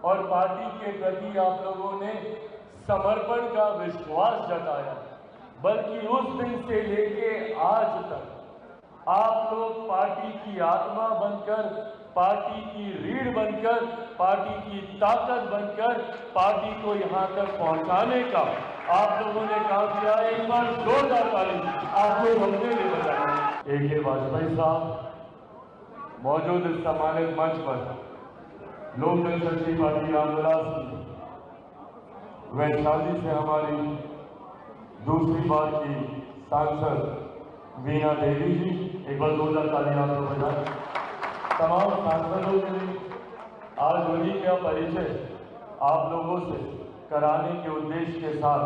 और पार्टी के प्रति आप लोगों ने समर्पण का विश्वास जताया, बल्कि उस दिन से लेके आज तक आप लोग पार्टी की आत्मा बनकर, पार्टी की रीढ़ बनकर, पार्टी की ताकत बनकर पार्टी को यहां तक पहुंचाने का आप लोगों ने काम किया। एक बार जोरदार ताली आपको अपने लिए बजाएं। ए.के. वाजपेयी साहब मौजूद इस सम्मानित मंच पर लोक जनशक्ति पार्टी रामविलास की वैशाली से हमारी दूसरी बार की सांसद वीणा देवी जी, एक बार जोरदार ताली आप लोग बजाएं। तमाम सांसदों के लिए आज उन्हीं का परिचय आप लोगों से कराने के उद्देश्य के साथ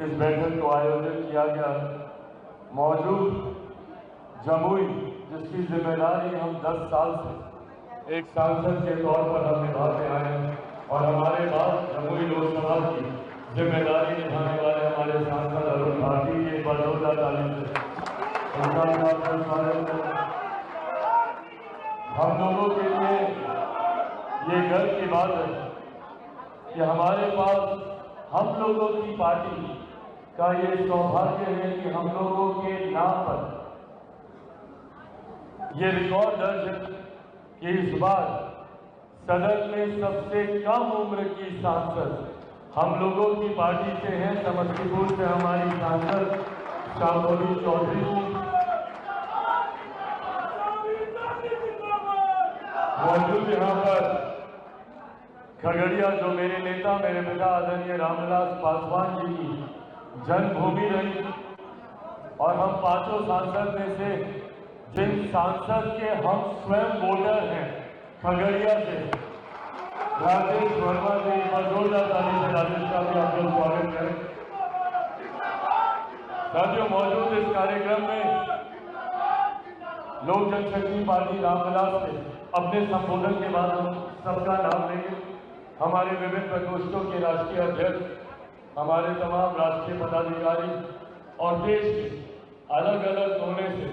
इस बैठक को आयोजित किया गया। मौजूद जमुई, जिसकी जिम्मेदारी हम 10 साल से एक सांसद के तौर पर हम निभाते आए हैं, और हमारे बाद जमुई लोकसभा की जिम्मेदारी निभाने वाले हमारे सांसद अरुण भारती की एक बार जोरदार ताली से उनका स्वागत है। हम लोगों के लिए ये गर्व की बात है कि हमारे पास हम लोगों की पार्टी का ये सौभाग्य है कि हम लोगों के नाम पर ये रिकॉर्ड दर्ज है कि इस बार सदन में सबसे कम उम्र की सांसद हम लोगों की पार्टी से हैं। समस्तीपुर से हमारी सांसद शांभवी चौधरी जी मौजूद। यहाँ पर खगड़िया, जो मेरे नेता, मेरे पिता आदरणीय रामविलास पासवान जी की जन्मभूमि रही, और हम पांचों सांसद में से जिन सांसद के हम स्वयं वोटर हैं खगड़िया से, राजेश वर्मा जी, जोरदार ताली से राजेश का भी आप लोग स्वागत करें। साथियों, मौजूद इस कार्यक्रम में लोक जनशक्ति पार्टी रामविलास से अपने संबोधन के बाद हम सबका नाम लेंगे। हमारे विभिन्न प्रकोष्ठों के राष्ट्रीय अध्यक्ष, हमारे तमाम राष्ट्रीय पदाधिकारी और देश के अलग अलग कोने से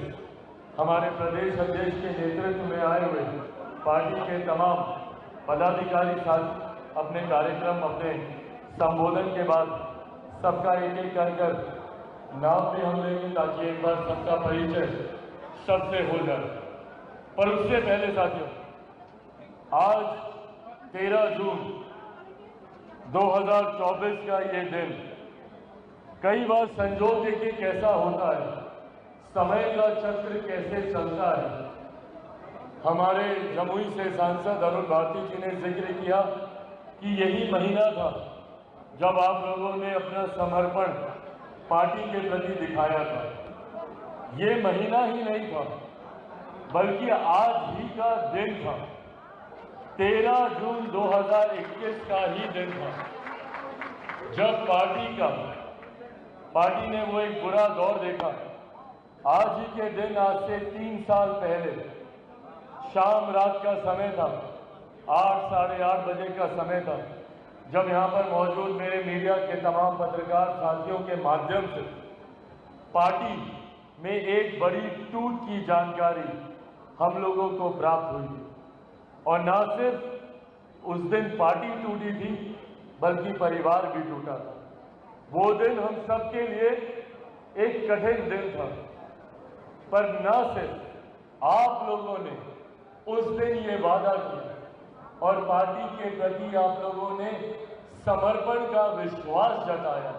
हमारे प्रदेश अध्यक्ष के नेतृत्व में आए हुए पार्टी के तमाम पदाधिकारी साथ अपने कार्यक्रम, अपने संबोधन के बाद सबका एक एक कर नाम भी हम लेंगे, ताकि एक बार सबका परिचय सबसे हो जाए। पर उससे पहले साथियों, आज 13 जून 2024 का ये दिन, कई बार संजोग देखिए कैसा होता है, समय का चक्र कैसे चलता है। हमारे जमुई से सांसद अरुण भारती जी ने जिक्र किया कि यही महीना था जब आप लोगों ने अपना समर्पण पार्टी के प्रति दिखाया था। ये महीना ही नहीं था, बल्कि आज ही का दिन था। 13 जून 2021 का ही दिन था जब पार्टी ने वो एक बुरा दौर देखा। आज ही के दिन, आज से 3 साल पहले शाम रात का समय था, 8 साढ़े 8 बजे का समय था, जब यहाँ पर मौजूद मेरे मीडिया के तमाम पत्रकार साथियों के माध्यम से पार्टी में एक बड़ी टूट की जानकारी हम लोगों को प्राप्त हुई। और न सिर्फ उस दिन पार्टी टूटी थी, बल्कि परिवार भी टूटा था। वो दिन हम सबके लिए एक कठिन दिन था, पर न सिर्फ आप लोगों ने उस दिन ये वादा किया और पार्टी के प्रति आप लोगों ने समर्पण का विश्वास जताया,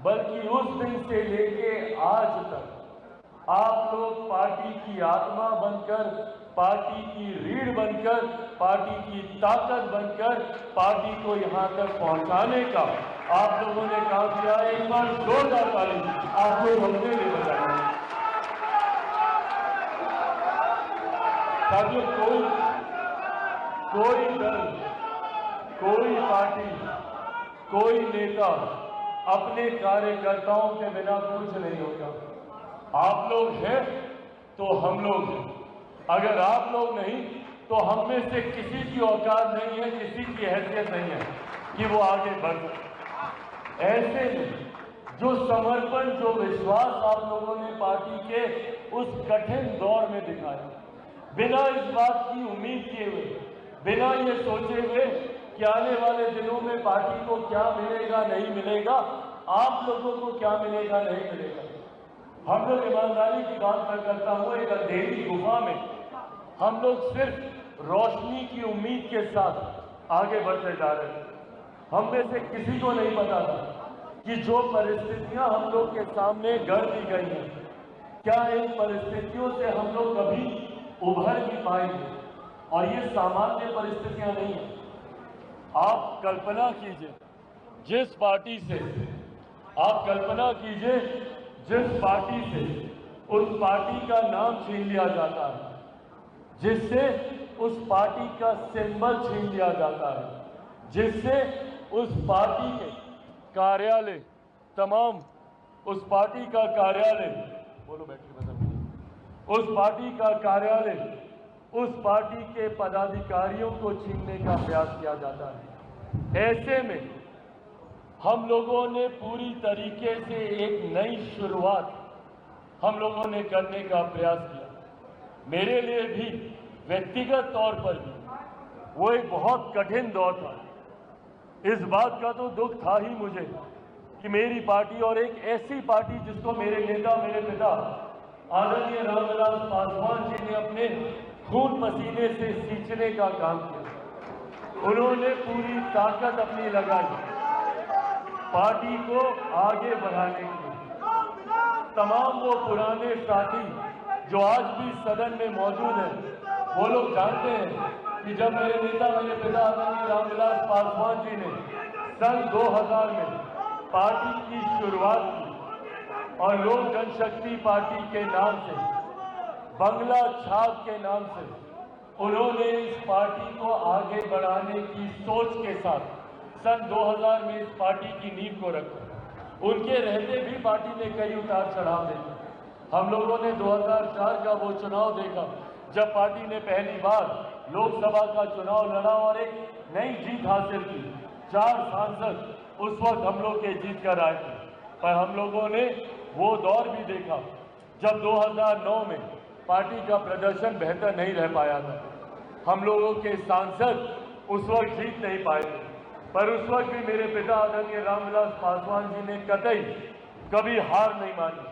बल्कि उस दिन से लेके आज तक आप लोग पार्टी की आत्मा बनकर, पार्टी की रीढ़ बनकर, पार्टी की ताकत बनकर पार्टी को यहां तक पहुंचाने का आप लोगों ने काम किया। एक बार जोरदार ताली आपको हमने लिए बजाएं। साथियों, कोई दल, कोई पार्टी, कोई नेता अपने कार्यकर्ताओं के बिना कुछ नहीं होता। आप लोग हैं तो हम लोग हैं, अगर आप लोग नहीं तो हम में से किसी की औकात नहीं है, किसी की हैसियत नहीं है कि वो आगे बढ़ सके। ऐसे में जो समर्पण, जो विश्वास आप लोगों ने पार्टी के उस कठिन दौर में दिखाया, बिना इस बात की उम्मीद किए हुए, बिना ये सोचे हुए कि आने वाले दिनों में पार्टी को क्या मिलेगा नहीं मिलेगा, आप लोगों को क्या मिलेगा नहीं मिलेगा। हम लोग ईमानदारी की बात मैं करता हूँ, एक अंधेरी गुफा में हम लोग सिर्फ रोशनी की उम्मीद के साथ आगे बढ़ते जा रहे हैं। हम में से किसी को नहीं पता था कि जो परिस्थितियां हम लोग के सामने गढ़ दी गई हैं, क्या इन परिस्थितियों से हम लोग कभी उभर भी पाएंगे। और ये सामान्य परिस्थितियां नहीं है। आप कल्पना कीजिए जिस पार्टी से उस पार्टी का नाम छीन लिया जाता है, जिससे उस पार्टी का सिंबल छीन लिया जाता है, जिससे उस पार्टी के कार्यालय उस पार्टी का कार्यालय उस पार्टी के पदाधिकारियों को छीनने का प्रयास किया जाता है। ऐसे में हम लोगों ने पूरी तरीके से एक नई शुरुआत हम लोगों ने करने का प्रयास किया। मेरे लिए भी व्यक्तिगत तौर पर भी वो एक बहुत कठिन दौर था। इस बात का तो दुख था ही मुझे कि मेरी पार्टी और एक ऐसी पार्टी जिसको मेरे नेता, मेरे पिता आदरणीय रामविलास पासवान जी ने अपने खून पसीने से सींचने का काम किया। उन्होंने पूरी ताकत अपनी लगाई पार्टी को आगे बढ़ाने के लिए। तमाम वो पुराने साथी जो आज भी सदन में मौजूद हैं, वो लोग जानते हैं कि जब मेरे नेता, मेरे पिता आदरणीय रामविलास पासवान जी ने सन 2000 में पार्टी की शुरुआत की और लोक जनशक्ति पार्टी के नाम से, बंगला छाप के नाम से उन्होंने इस पार्टी को आगे बढ़ाने की सोच के साथ सन 2000 में इस पार्टी की नींव को रखा। उनके रहते भी पार्टी ने कई उतार चढ़ाव देखे। हम लोगों ने 2004 का वो चुनाव देखा जब पार्टी ने पहली बार लोकसभा का चुनाव लड़ा और एक नई जीत हासिल की। 4 सांसद उस वक्त हम लोग के जीत कर आए थे। पर हम लोगों ने वो दौर भी देखा जब 2009 में पार्टी का प्रदर्शन बेहतर नहीं रह पाया था। हम लोगों के सांसद उस वक्त जीत नहीं पाए थे, पर उस वक्त भी मेरे पिता आदरणीय रामविलास पासवान जी ने कतई कभी हार नहीं मानी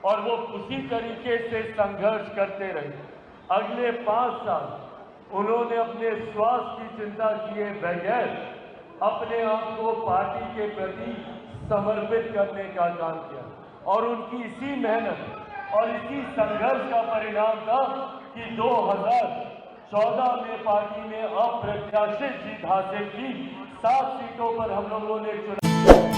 और वो उसी तरीके से संघर्ष करते रहे। अगले 5 साल उन्होंने अपने स्वास्थ्य की चिंता किए बगैर अपने आप को पार्टी के प्रति समर्पित करने का काम किया और उनकी इसी मेहनत और इसी संघर्ष का परिणाम था कि 2014 में पार्टी ने अप्रत्याशित जीत हासिल की। 7 सीटों पर हम लोगों ने चुनाव